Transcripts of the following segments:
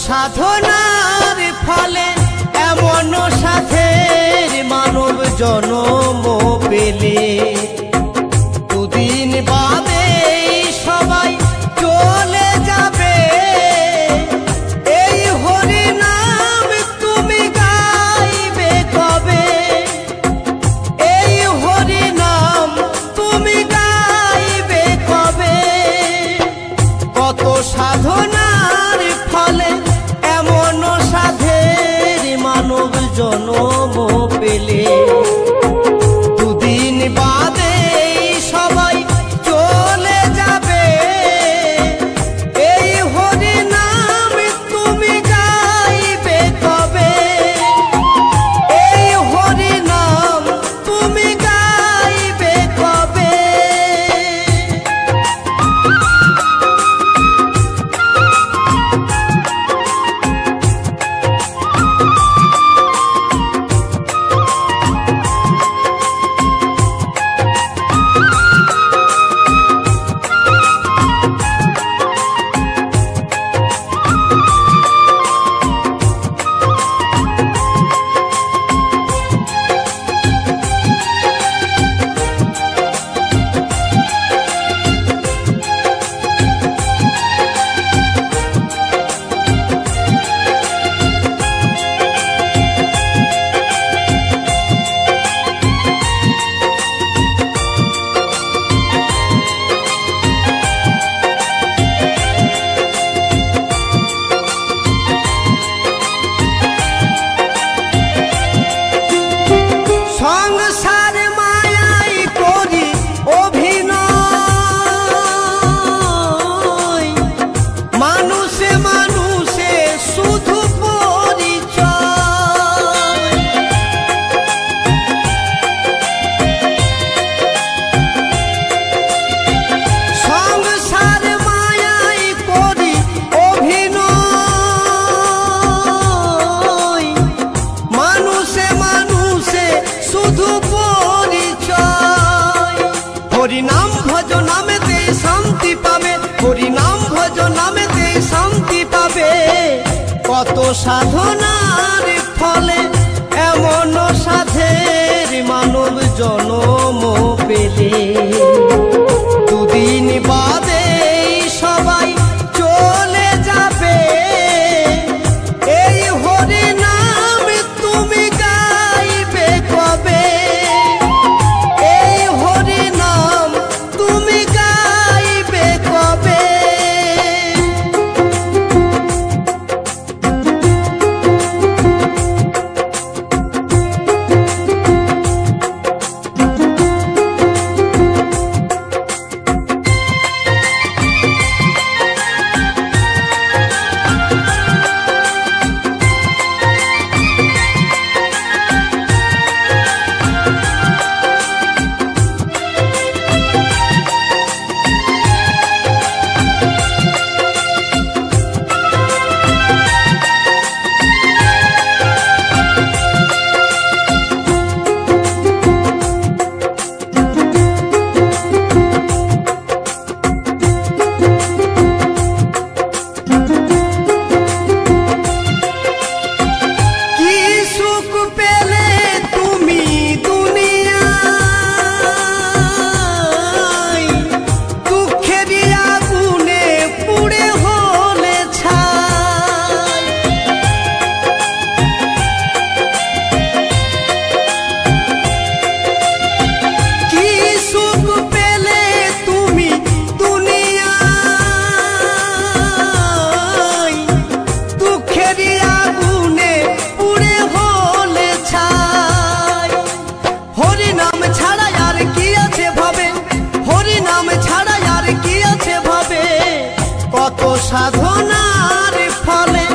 সাধনার ফলে এমন সাধের মানব জন্ম পেলে দুদিন বাদে সবাই চলে যাবে। এই হরি নাম তুমি গাইবে কবে? এই হরি নাম তুমি গাইবে কবে? কত সাধনার ফলে এমন সাধের মানব জন্ম পেলে দুদিন বাদে সবাই চলে যাবে। এই হরি নাম তুমি গাইবে কবে? এই হরি নাম তুমি গাইবে কবে? সংসার মায়াই করি অভিনয়, মানুষে মানুষে শুধু পরিচয়। সংসার মায়াই করি অভিনয়, মানুষে মানুষে শুধু পরিচয়। হরি নাম ভজ নামেতে শান্তি পাবে, হরি নাম ভজ নামেতে শান্তি পাবে। কত সাধনার ফলে এমন সাধের মানব জন্ম পেলে দুদিন বাদে সবাই চলে যাবে। এই হরি নাম তুমি গাইবে কবে? এই হরি নাম তুমি গাইবে কবে? সাধনার ফলে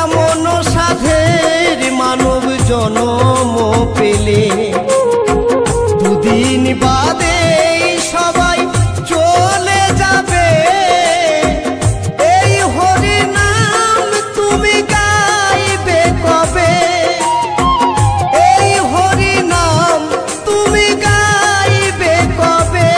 এমন সাধের মানব জন্ম পেলে দুদিন বাদে সবাই চলে যাবে। এই হরি নাম তুমি গাইবে কবে? এই হরি নাম তুমি গাইবে কবে?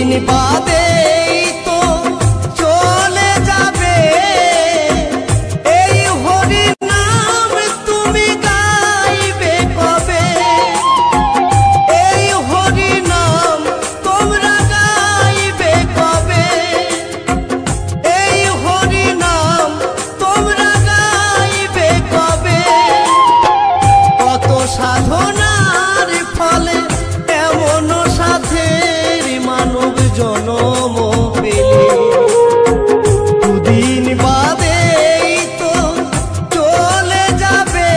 দুদিন বাদেই তো চলে যাবে এই হরি নাম তুমি গাইবে কবে এই হরি নাম তোমরা গাইবে কবে এই হরি নাম তোমরা গাইবে কবে কত সাধনার ফলে এমন সাথের মানব জনম পেলে দুদিন বাদেই তো চলে যাবে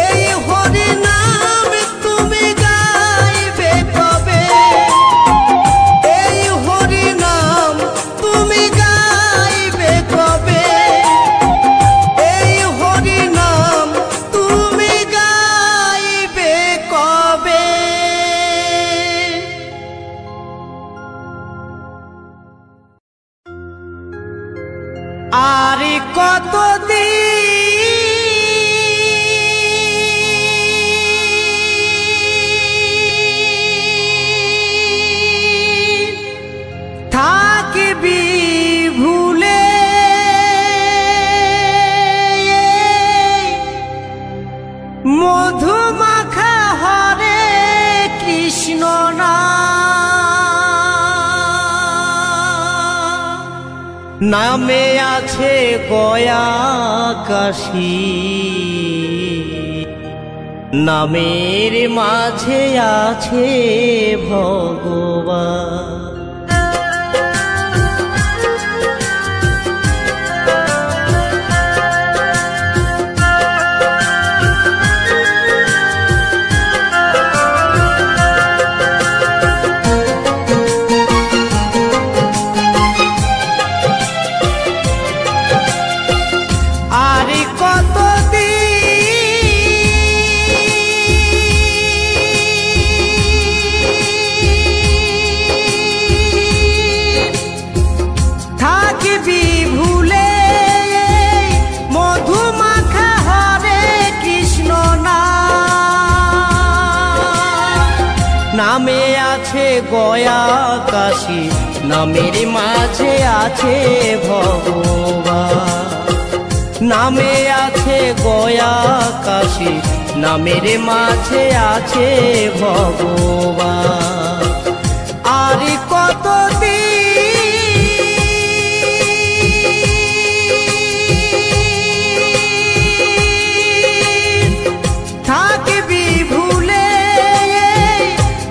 এই হরি নাম তুমি গাইবে কবে এই হরি নাম তুমি গাইবে কবে এই হরি নাম তুমি গাইবে কবে আর কতদিন থাকবি ভুলে মধুমাখা হরে কৃষ্ণ নামে আছে গয়া কাশী নামের মাঝে আছে ভগবান আর কতদিন থাকবি ভুলে মধুমাখা হরে কৃষ্ণ নামে আছে গয়া কাশী নামের মাঝে আছে ভগবান নামে আছে গয়া কাশী নামের মাঝে আছে ভগবান আর কতদিন থাকবি ভুলে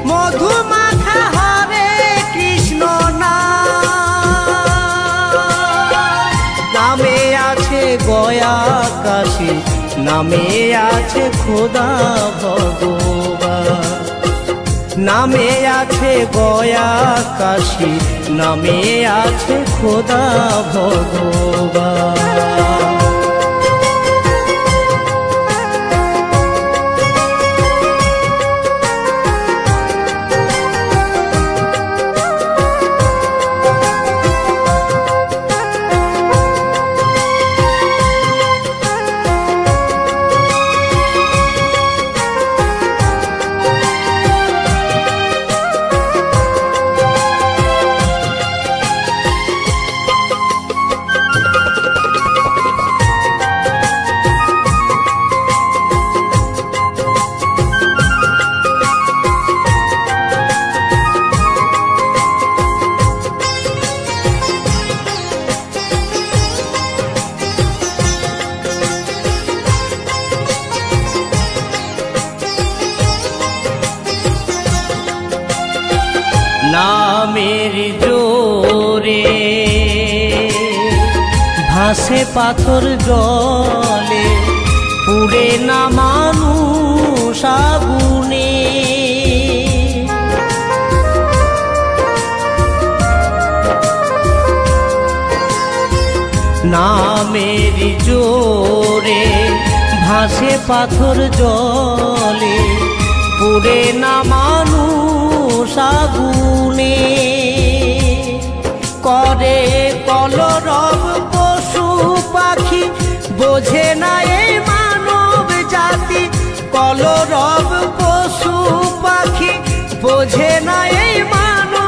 মধুমাখা হরে কৃষ্ণ নামে আছে গয়া কাশী নামে আছে খোদা ভগবান নামে আছে গয়া কাশী নামে আছে খোদা ভগবান নামের জোরে ভাসে পাথর জলে পুড়ে না মানুষ আগুনে নামের জোরে ভাসে পাথর জলে পুড়ে না মানুষ আগুনে করে কলরব পশু পাখি বোঝে না এই মানব জাতি কলরব পশু পাখি বোঝে না এই মানব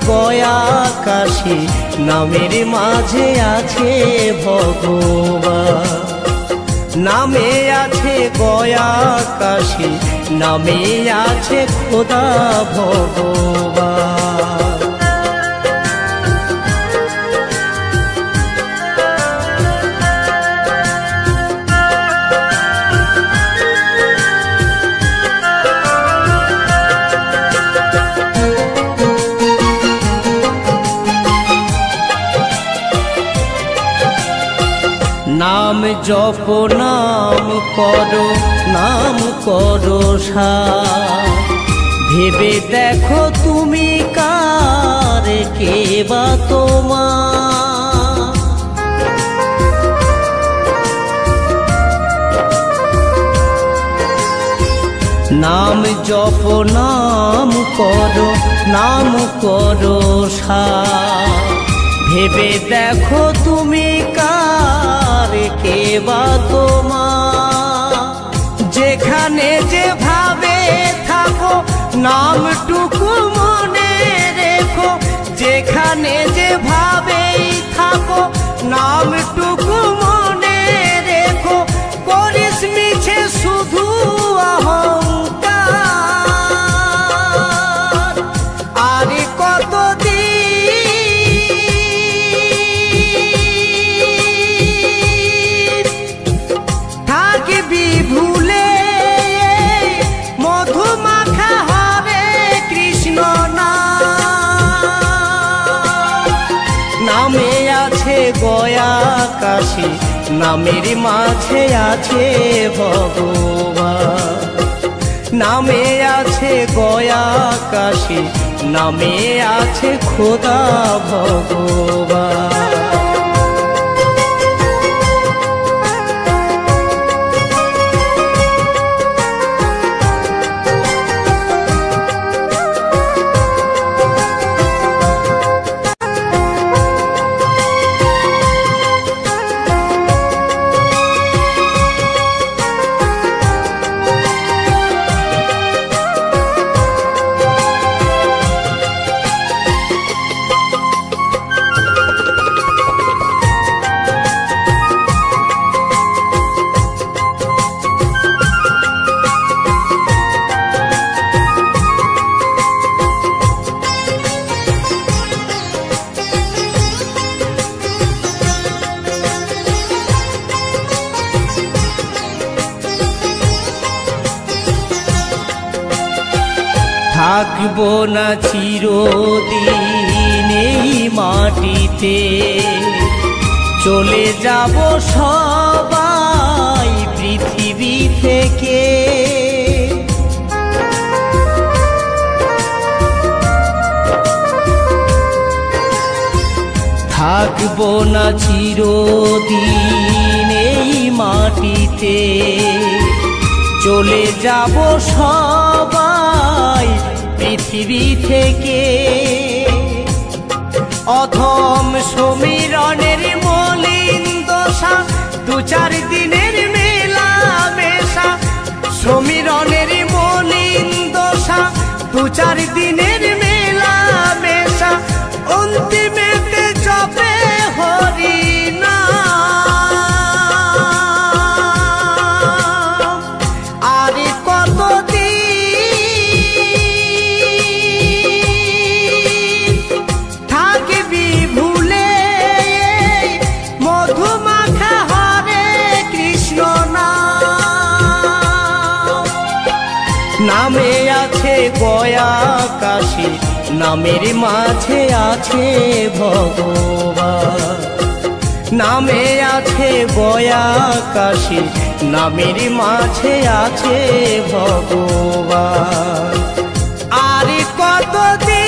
গয়া কাশী, নামের মাঝে আছে ভগবান। নামে আছে গয়া কাশী, নামে আছে খোদা ভগবান। নাম জপ নাম করো, নাম করো সার, ভেবে দেখো তুমি কার, কে বা তোমার। নাম জপ নাম করো, নাম করো সার, ভেবে দেখো তুমি কার, কে বা তোমার। যেখানে যেভাবে থাকো নামটুকু মনে রেখো, যেখানে যেভাবেই থাকো নামটুকু মনে রেখো। করিস মিছে শুধু অহংকার, আর কতদিন থাকবি ভুলে মধুমাখা হরে কৃষ্ণ নাম। নামে আছে গয়া কাশী, নামের মাঝে আছে ভগবান। নামে আছে গয়া কাশী, নামে আছে খোদা ভগবান। থাকবো না চিরদিন এই মাটিতে, চলে যাব সবাই পৃথিবী থেকে। থাকবো না চিরদিন এই মাটিতে, চলে যাব সবাই পৃথিবী থেকে। অধম সমীরণের মলিন দশা, দু চার দিনের মেলা মেশা। সমীরণের মলিন দশা, দু চার দিনের মেলা মেশা। অন্তিমেতে জপে হরি নাম, আর কতদিন থাকবি ভুলে মধুমাখা হরে কৃষ্ণ নাম। নামে আছে গয়া কাশী, নামের মাঝে আছে ভগবান। নামে আছে গয়া কাশী, নামের মাঝে আছে ভগবান। আর কতদিন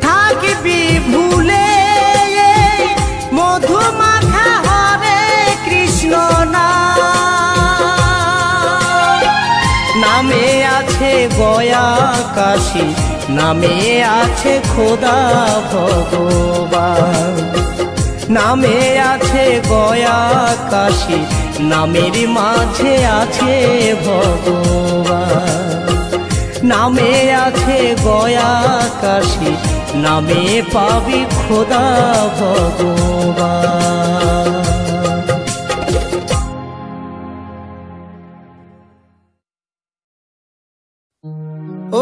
থাকবি ভুলে মধুমাখা হরে কৃষ্ণ নাম। নামে আছে গয়া কাশী, নামে আছে খোদা ভগবান। নামে আছে গয়া কাশী, নামের মাঝে আছে ভগবান। নামে আছে গয়া কাশী, নামে পাবি খোদা ভগবান।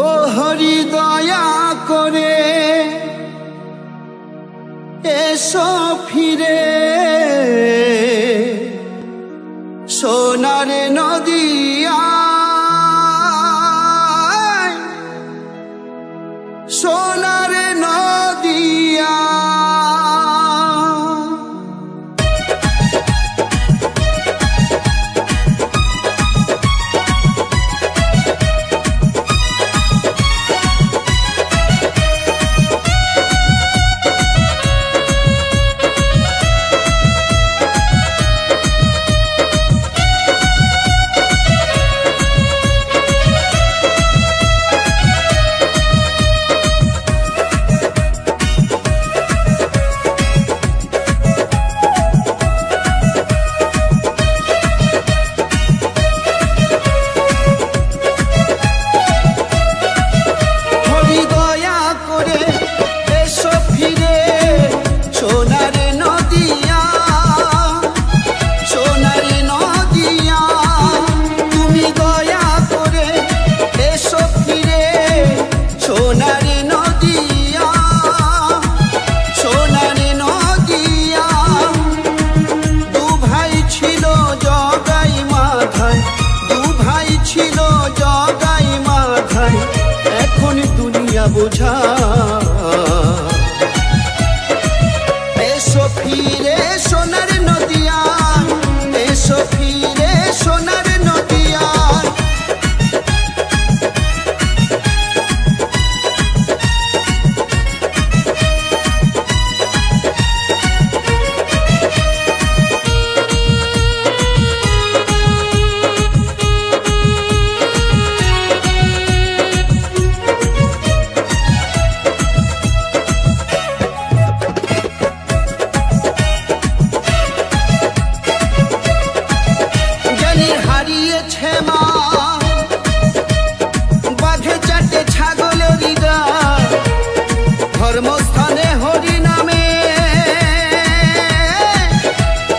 ও হরি দয়া করে এসো ফিরে, সোনার নদিয়া সোনার নদিয়া। বুঝা এসো ফিরে সোনার নদিয়া, এসো ফিরে সোনার নদিয়া। ধর্মস্থানে হরি নামে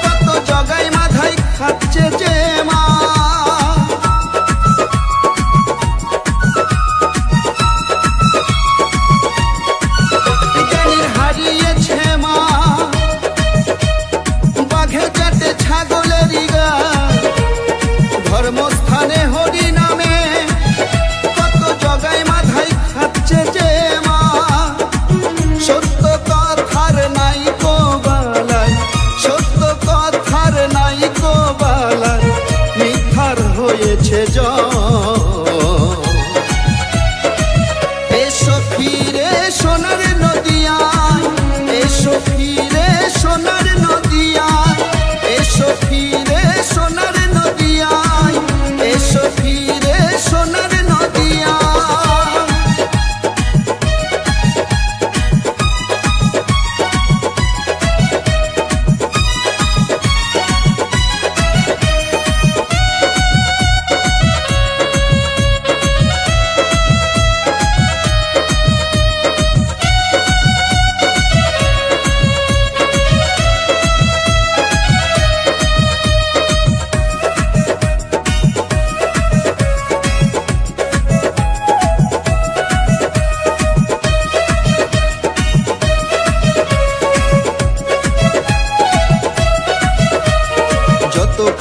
কত জগাই মাথায় খাচ্ছে যে মা। জ্ঞানীর হারিয়েছে মা, বাঘে চাটে ছাগলেরই গা। ধর্মস্থানে হরি নামে কত জগাই মাথায় খাচ্ছে যে মা। সত্য কথার নাই কো বালাই, সত্য কথার নাই কো বালাই, মিথ্যার হয়েছে জয়। এসো ফিরে সোনার নদিয়ায়, এসো ফিরে সোনার নদিয়ায়, এসো ফিরে সোনার নদিয়ায়, এসো ফিরে সোনার নদিয়ায়।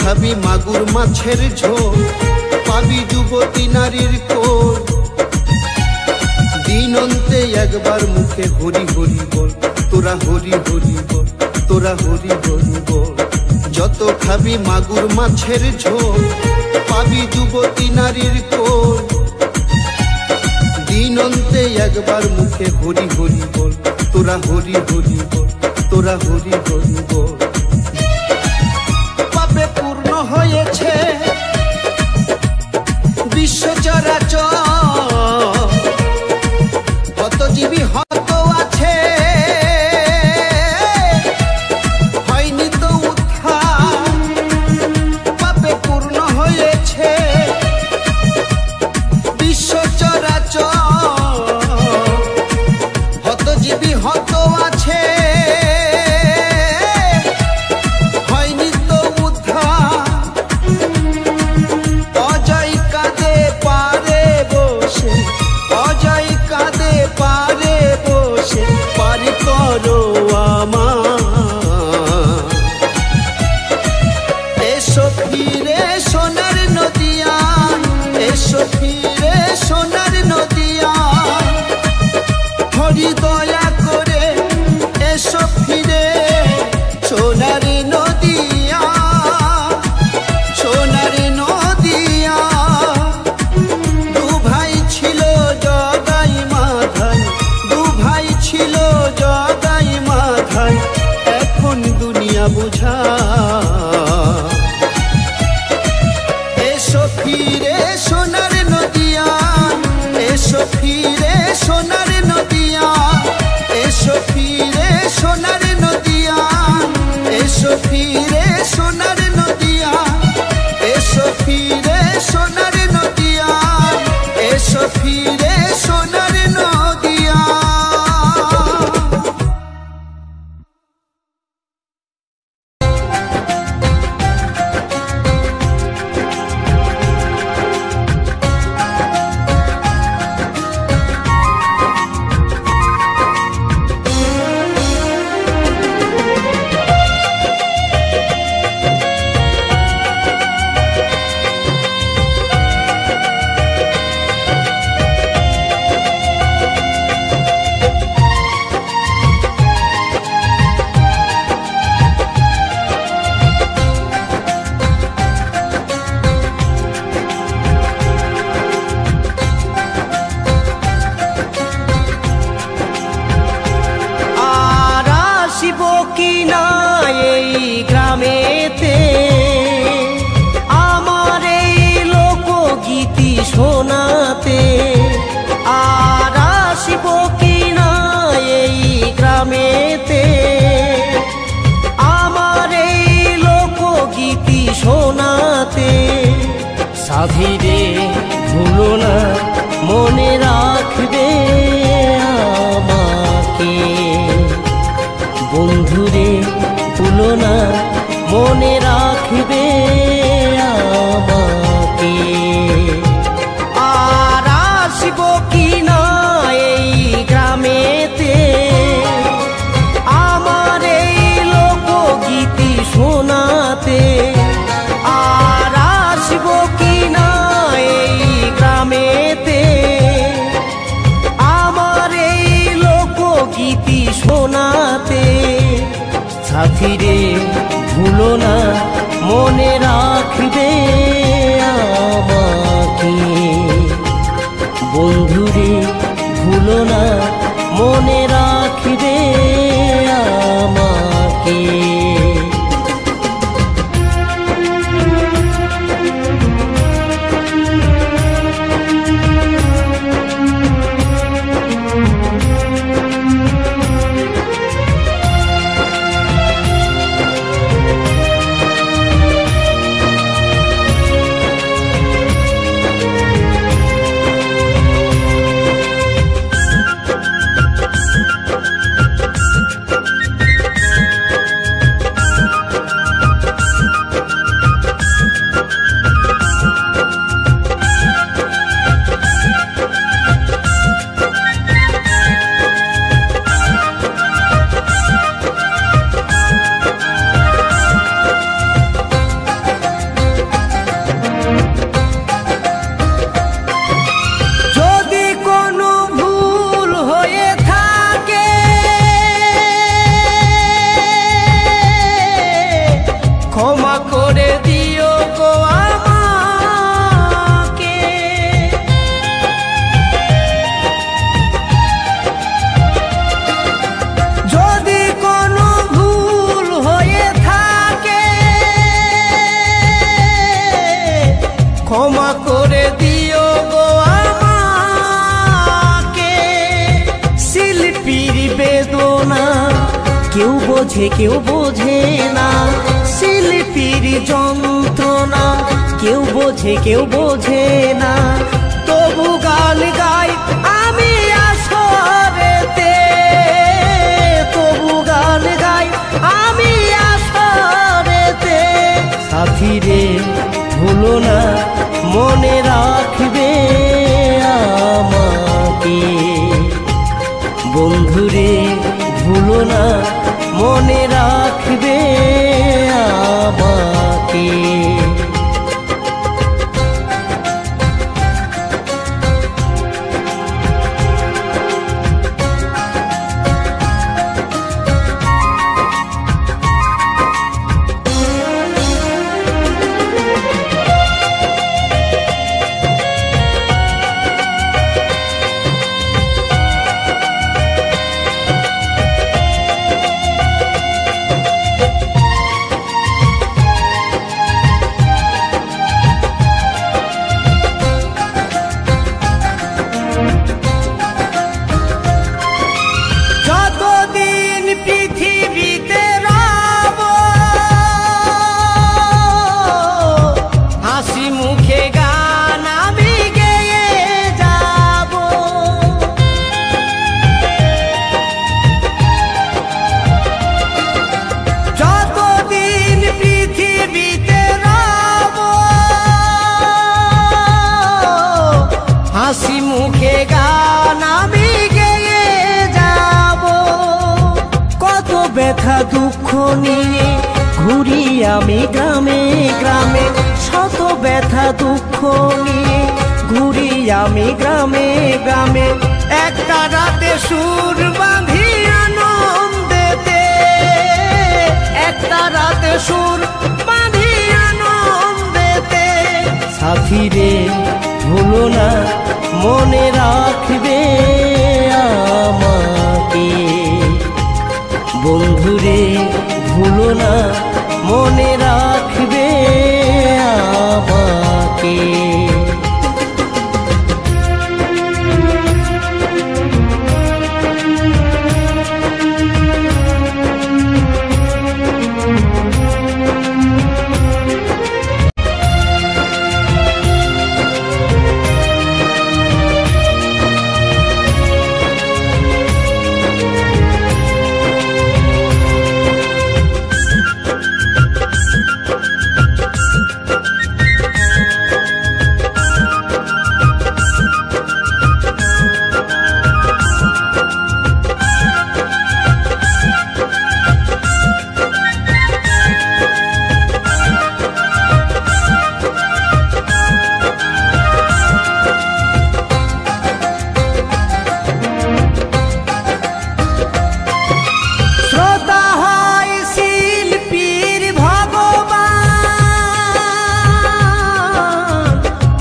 খাবি মাগুর মাছের ঝোল, পাবি যুবতী নারীর কোল। দিন অন্তে একবার মুখে হরি হরি বল, তোরা হরি হরি বল, তোরা হরি হরি বল। যত খাবি মাগুর মাছের ঝোল, পাবি যুবতী নারীর কোল। দিন অন্তে একবার মুখে হরি হরি বল, তোরা হরি হরি বল, তোরা হরি হরি বল। পাপে পূর্ণ হয়েছে বিশ্ব চরাচর, হত জীবী হত আছে ফিরে সোনার নদিয়া, এসো ফিরে সোনার নদিয়া, এসো ফিরে সোনার নদিয়া, এসো ফিরে সোনার নদিয়া, এসো ফিরে সোনার নদিয়া, এসো ফিরে সোনার নদিয়া। শোনাতে আর আসিব কি না এই গ্রামেতে, আমার এই লোকগীতি শোনাতে। সাধীরে ভুলো না মনে রাখবে আমাকে, বন্ধুরে ভুলো না মনে রাখবে আমাকে। আর আসিব কি না এই গ্রামেতে, আমার এই লোকগীতি শোনাতে। আর আসিব কি না এই গ্রামেতে, আমার এই লোকগীতি শোনাতে। সাথীরে ভুলো না মনে রাখবে আমাকে, বন্ধুরে ভুলো না মনে রাখবে আমাকে। ক্ষমা করে দিও গো আমাকে। শিল্পীর বেদনা কেউ বোঝে কেউ বোঝে না, শিল্পীর যন্ত্রণা কেউ বোঝে কেউ বোঝে না। তবু গান গাই আমি আসরেতে, তবু গান গাই আমি আসরেতে। সাথীরে ভুলো না মনে রাখবে আমাকে, বন্ধুরে ভুলো না মনে রাখবে আমাকে। হাসি মুখে গান আমি গেয়ে যাব। কত ব্যথা দুঃখ নিয়ে ঘুরি আমি গ্রামে গ্রামে, শত ব্যথা দুঃখ নিয়ে ঘুরি আমি গ্রামে গ্রামে। একটা রাতে সুর বাঁধি আনন্দেতে, একটা রাতে সুর বাঁধি আনন্দেতে। সাথী রে ভুলো না মনে রাখবে আমাকে, বন্ধুরে ভুলো না মনে রাখবে আমাকে।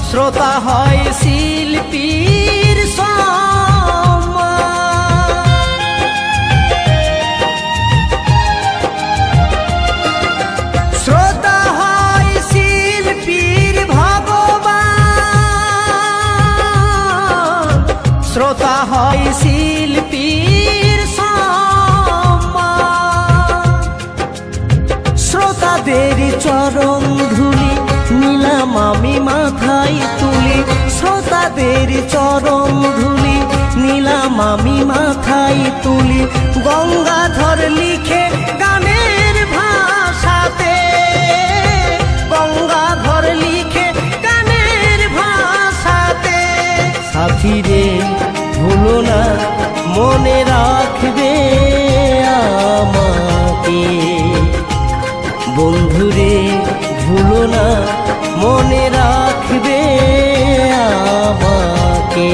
শ্রোতা হয় শিল্পীর সম্মান, শ্রোতা হয় শিল্পীর ভগবান, শ্রোতা হয় শিল্পীর সম্মান। শ্রোতাদের চরণ ধুলি নিলাম আমি মাথায় তুলি, শ্রোতাদের চরণ ধুলি নিলাম আমি মাথায় তুলি। গঙ্গাধর লিখে গানের ভাষাতে, গঙ্গাধর লিখে গানের ভাষাতে। সাথী রে ভুলো না মনে রাখবে আমাকে, বন্ধুরে ভুলো না মনে রাখবে আমাকে।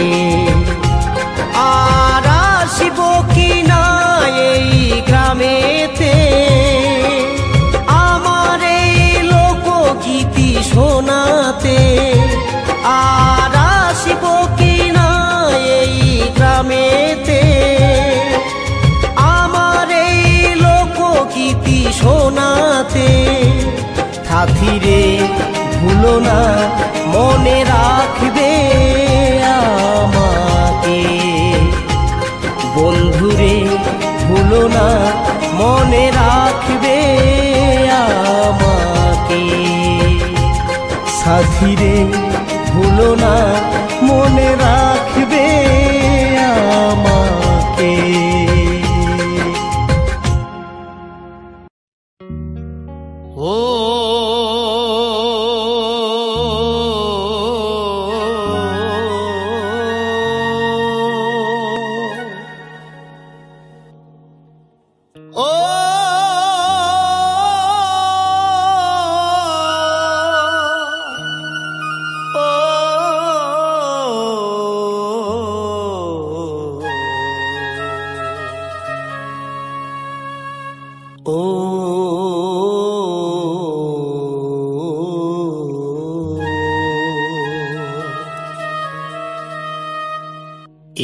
আর আসিব কি না এই গ্রামেতে, আমার এই লোকগীতি শোনাতে। আর আসিব কি না এই গ্রামেতে, আমার এই লোকগীতি শোনাতে। সাথী রে ভুলো না মনে রাখবে আমাকে, বন্ধুরে ভুলো না মনে রাখবে আমাকে। সাথী রে ভুলো না মনে রাখবে আমাকে। ও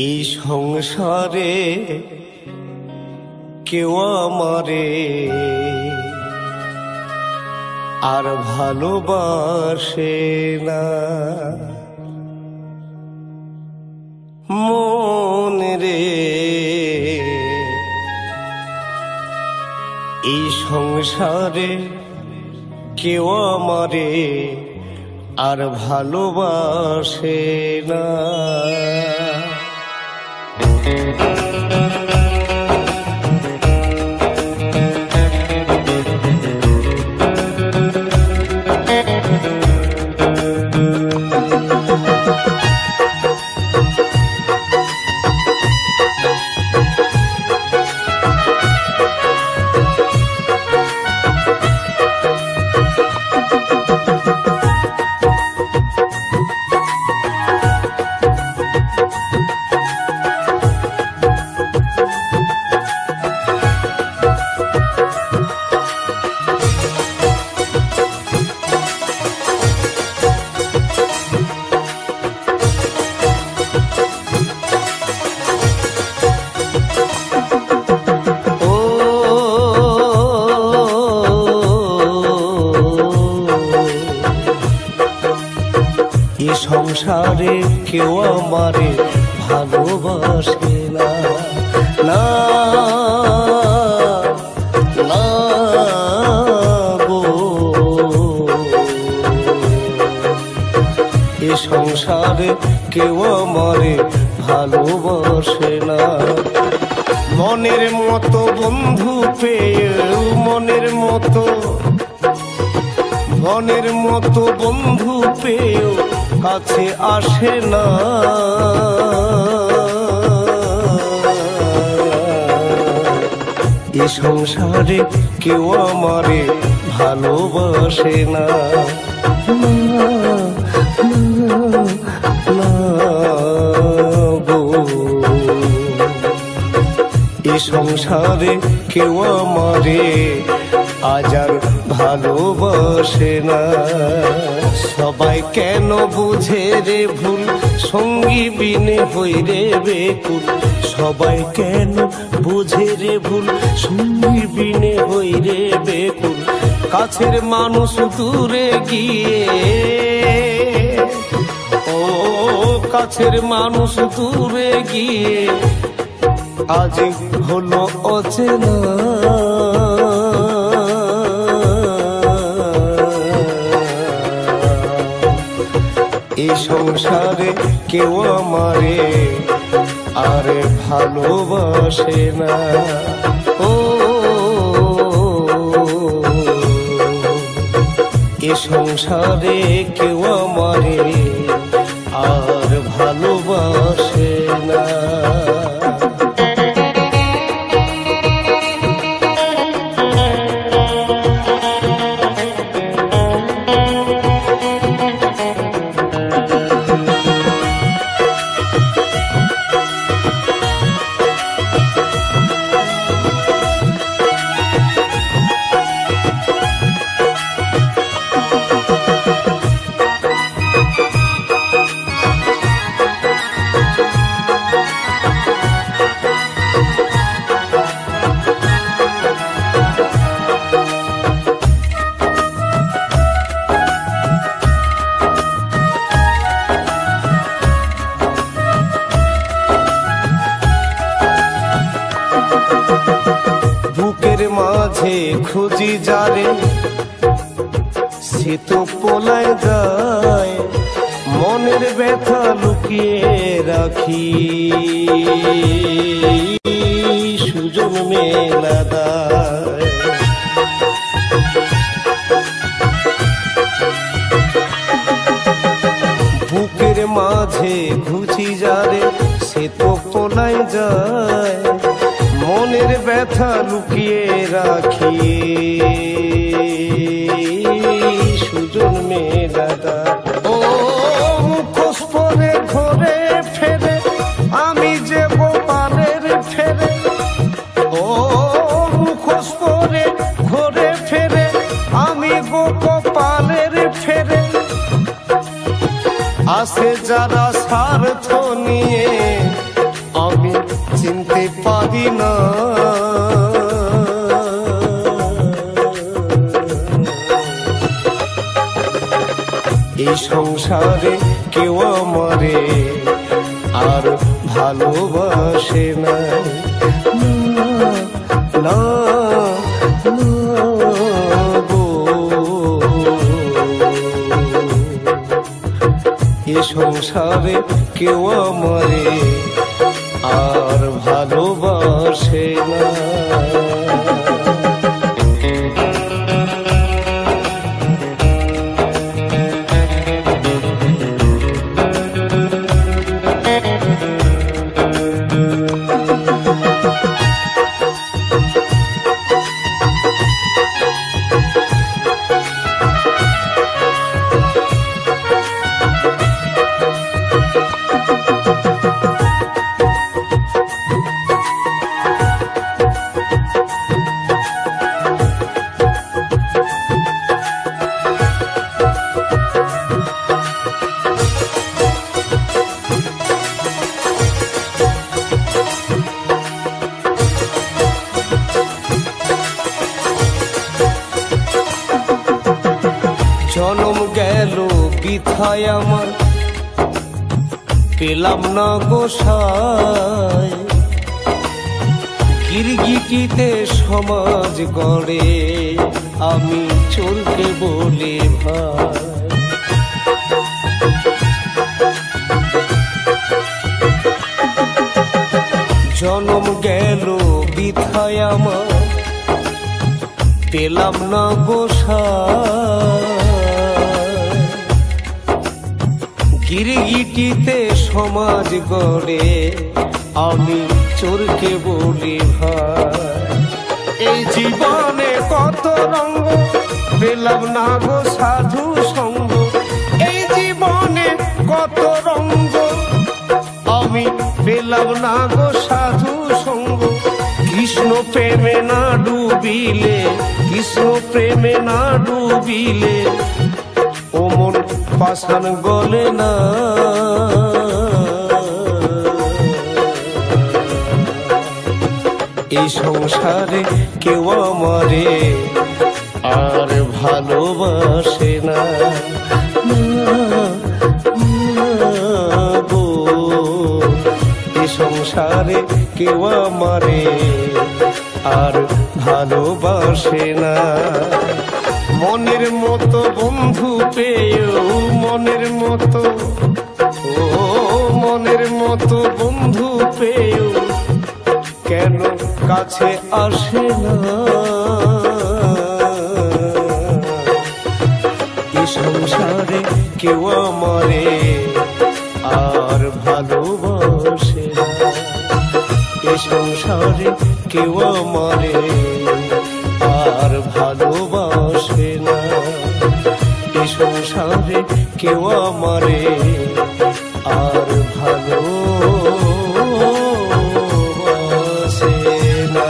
এই সংসারে কেউ আমারে আর ভালোবাসে না, মন রে এই সংসারে কেউ আমারে আর ভালোবাসে না। এ সংসারে কেউ আমারে ভালোবাসে না, না না গো। এ সংসারে কেউ আমারে ভালোবাসে না। মনের মতো বন্ধু পেয়েও মনের মতো বন্ধু পেয়েও কাছে আসে না। এ সংসারে কেউ আমারে ভালোবাসে না, না গো। এ সংসারে কেউ আমারে আজ আর ভালোবাসে না। সবাই কেন বুঝে রে ভুল, সঙ্গী বিনে হই রে বেকুল। সবাই কেন বুঝে রে ভুল, সঙ্গী বিনে হই রে বেকুল। কাছের মানুষ দূরে গিয়ে, ও কাছের মানুষ দূরে গিয়ে আজ হলো অচেনা। এই সংসারে কেউ আমারে আর ভালোবাসে না। ও এ সংসারে কেউ আমারে আর ভালোবাসে না। বুকের মাঝে খুঁজি যারে, সে তো পলায় যায়। মনের ব্যথা লুকিয়ে রাখি, সুজন মেলা দায়। বুকের মাঝে খুঁজি যারে, সে তো পলায় যায়। মনের ব্যথা লুকিয়ে রাখি, সুজন মেলা দায়। ও মুখোশ পরে ঘরে ফেরে, আমি যে গোপালের ফেরে। ও মুখোশ পরে ঘরে ফেরে, আমি গোপালের ফেরে। আসে যারা স্বার্থ নিয়ে, আমি চিনতে পারি না। এই সংসারে কেউ আমারে আর ভালোবাসে না, না গো। এ সংসারে কেউ আমারে আর ভালোবাসে না। জনম গেল বিথায় আমার, পেলাম না গোসাই গিরগিটিতে সমাজ গড়ে আমি চোরকে বলি ভাই জনম গেল বিথায় আমার পেলাম না গোসাই গিরগিটিতে সমাজ গড়ে আমি চোরকে বলি ভাই এই জীবনে কত রঙ্গ পেলাম না গো সাধু সঙ্গ এই জীবনে কত রঙ্গ আমি পেলাম না গো সাধু সঙ্গ কৃষ্ণ প্রেমে না ডুবিলে কৃষ্ণ প্রেমে না ডুবিলে ও মন পাষাণ গলে না এই সংসারে কেউ আমারে আর ভালোবাসে না গো এই সংসারে কেউ আমারে আর ভালোবাসে না মনের মতো বন্ধু পেয়েও মনের মতো ও মনের মতো বন্ধু পেয়েও কেন কাছে আসে না এই সংসারে কেউ আমারে আর ভালোবাসে না এই সংসারে কেউ আমারে আর ভালোবাসে না এই সংসারে কেউ আমারে আর ভালোবাসে না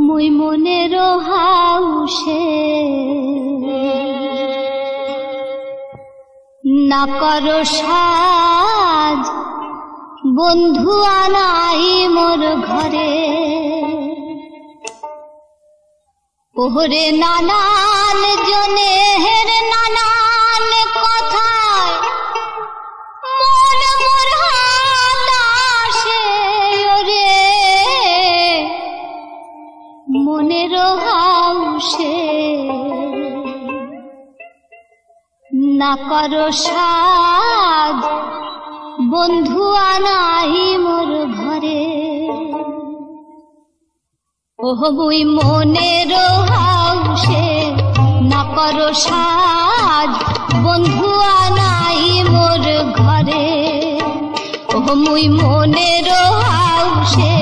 মই মনের হাউসে না করো সাজ বন্ধু আনাই মোর ঘরে ওহরে নানান জনের নানান কথায় মন মোর হাতাশে ওরে মনের হাউসে না করো সাজ বন্ধু আনাই মোর ঘরে ওহ বই মনের হাউসে না করো সাজ বন্ধু আনাই মোর ঘরে ওহ মুই মনের হাউসে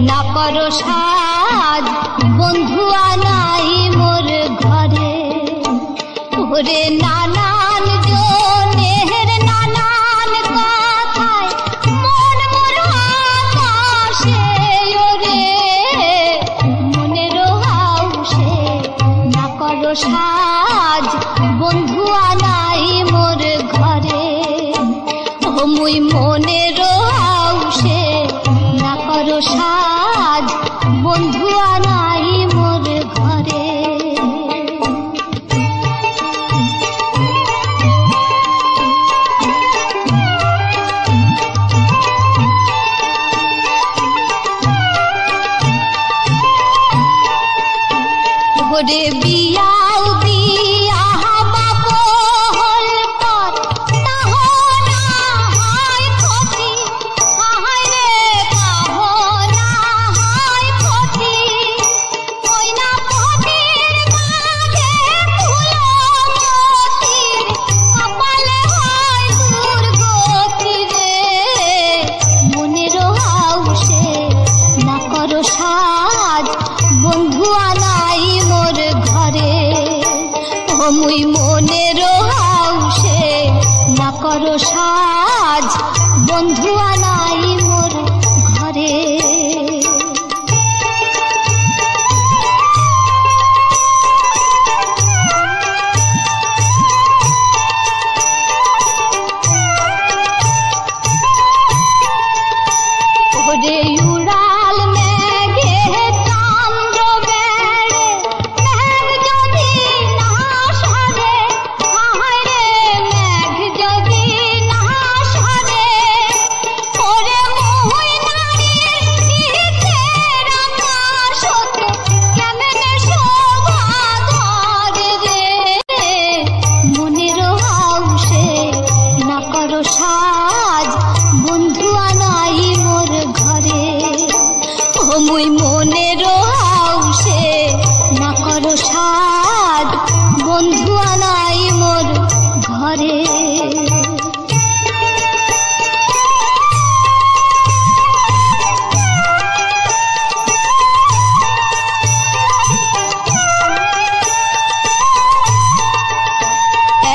না করো সাজ বন্ধু আনাই মোর ঘরে ওরে নানান জনের নানান কথায় মন মোর আকাশে ওরে মনের হাউসে না করো সাজ বন্ধু আনাই মোর ঘরে ও মুই মনের হাউসে না করো সাজ বন্ধু আনাই মোর ঘরে ওরে বিয়াও দিয়া বাবু হল পর তাহ না হয় ক্ষতি হায় রে তাহ না হয় ক্ষতি ওই না পথের মাঝে ফুলমতির কপালে হয় দুর্গতি রে মনের হাউসে না করো সাজ বন্ধু আনাই মোর ঘরে ও মুই মনের হাউসে না করো সাজ বন্ধু আনাই মোর ঘরে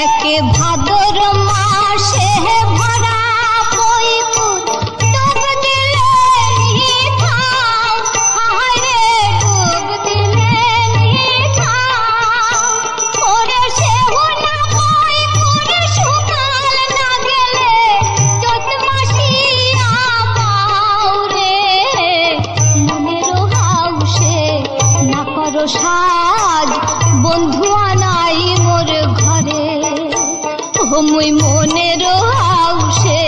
একে ভাদর মাসে ভরা বইপুর ডুব দিলে নিথাও, হায়রে ডুব দিলে নিথাও। ওরে সেও না বইপুর শুকাল না গেলে চৈত মাসিয়া পাও রে। মনেরও হাউসে না করো সাজ, বন্ধু আনাই মোর ঘরে। মুই মনের হাউসে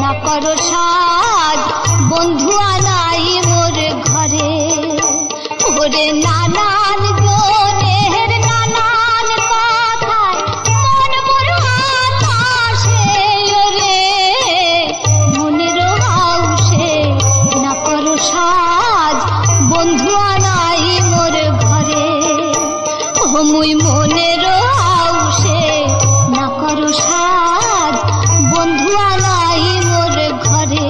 না করো সাজ, বন্ধু আনাই মোর ঘরে। ওরে নানান জনের নানান কথায় মন মোর আকাশে ওরে। মনের হাউসে না করো সাজ, বন্ধু আনাই মোর ঘরে। মুই মনের হাউসে না করো সাজ, বন্ধু আনাই মোর ঘরে।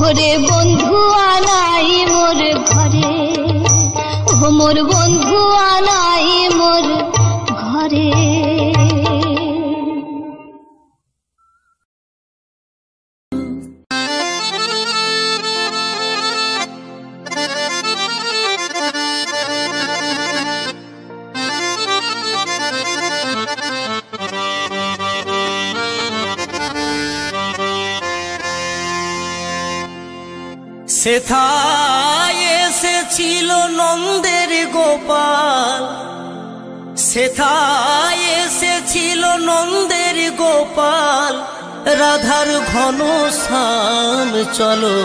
ওরে বন্ধু আনাই মোর ঘরে, ও মোর বন্ধু আনাই মোর ঘরে। সেথায় এসেছিল নন্দের গোপাল, সেথায় এসেছিল নন্দের গোপাল। রাধার ঘন শ্যাম চলো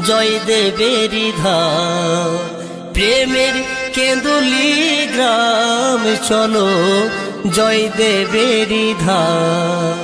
জয়দেবেরই ধাম, প্রেমের কেঁদুলি গ্রাম চলো জয়দেবেরই ধাম।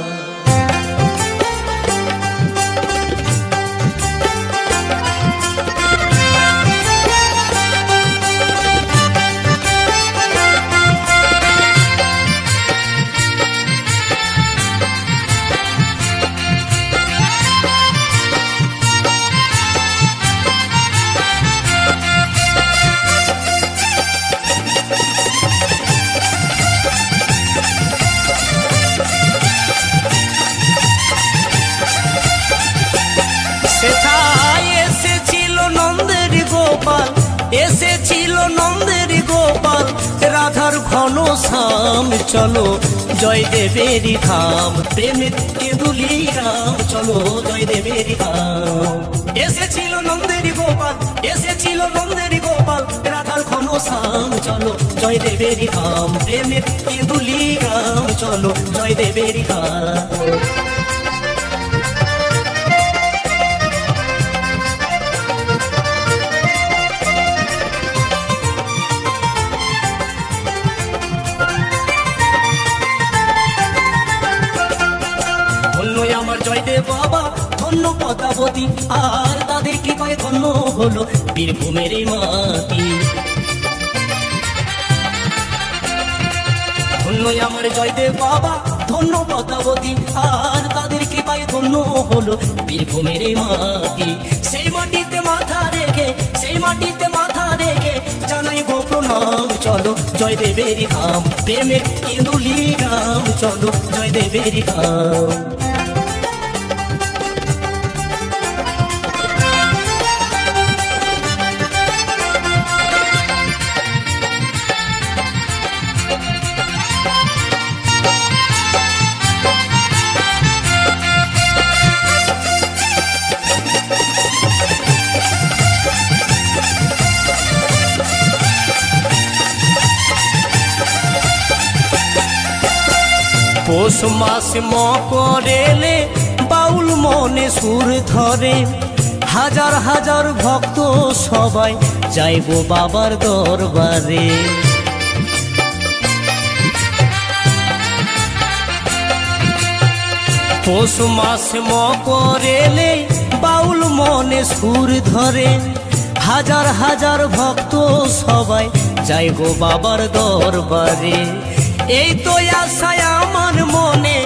এসেছিল নন্দের গোপাল, রাধার ঘন শ্যাম চলো জয়দেবেরই ধাম, প্রেমের কেঁদুলি রাম চলো জয়দেবেরই ধাম। এসেছিল নন্দের গোপাল, এসেছিল নন্দের গোপাল, রাধার ঘন শ্যাম চলো জয়দেবেরই ধাম, প্রেমের কেঁদুলি রাম চলো জয়দেবেরই ধাম। আমার জয়দেব বাবা ধন্য পদ্মাবতী, আর তাদের কৃপায় ধন্য হলো বীরভূমের মাটি। ধন্য আমার জয়দেব বাবা ধন্য পদ্মাবতী, আর তাদের কৃপায় ধন্য হলো বীরভূমের মাটি। সেই মাটিতে মাথা রেখে, সেই মাটিতে মাথা রেখে জানাই গো প্রণাম চলো জয়দেবেরই ধাম, প্রেমের কেঁদুলি গাম চলো জয়দেবেরই ধাম। পৌষ মাস মকরেলে বাউল মনে সুর ধরে, হাজার হাজার ভক্ত সবাই যাইব বাবার দরবারে। পৌষ মাস মকরেলে বাউল মনে সুর ধরে, হাজার হাজার ভক্ত সবাই যাইব বাবার দরবারে। এই তো আশায় আমার মনে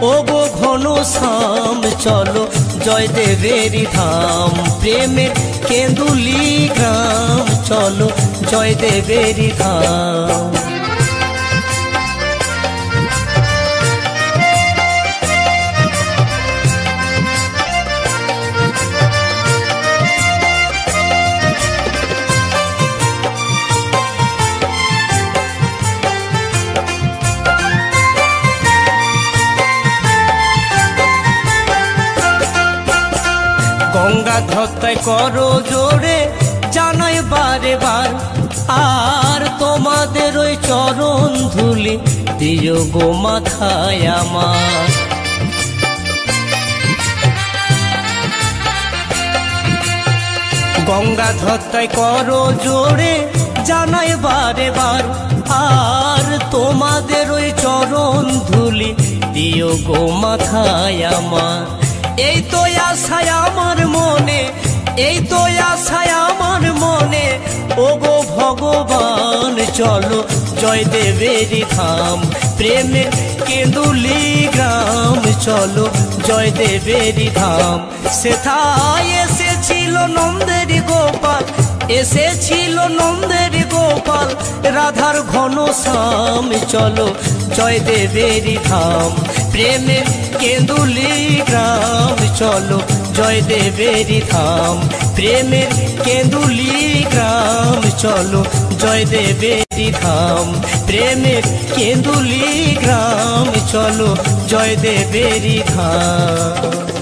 ও গো ঘন শ্যাম চলো জয়দেবেরই ধাম, প্রেমের কেন্দুলি গ্রাম চলো জয়দেবেরই ধাম। গঙ্গা ধত্তায় করো জোরে জানাই বারে বার, আর তোমাদের ওই চরণ ধুলি দিও গো মাথায় আমার। গঙ্গা ধত্তায় করো জোরে জানাই বারে বার, আর তোমাদের ওই চরণ ধুলি দিও গো মাথায় আমার। এই তো আশায় আমার মনে, এই তো আশায় আমার মনে, ও গো ভগবান চলো জয়দেবেরই ধাম, প্রেমের কেন্দুলি গ্রাম চলো জয়দেবেরই ধাম। সেথায় এসেছিল নন্দের গোপাল, এসেছিল নন্দের গোপাল, রাধার ঘন শ্যাম চলো জয়দেবেরই ধাম, প্রেমের কেন্দুলি গ্রাম চলো জয়দেবেরই ধাম, প্রেমের কেন্দুলি গ্রাম চলো জয়দেবেরই ধাম, প্রেমের কেন্দুলি গ্রাম চলো জয়দেবেরই ধাম।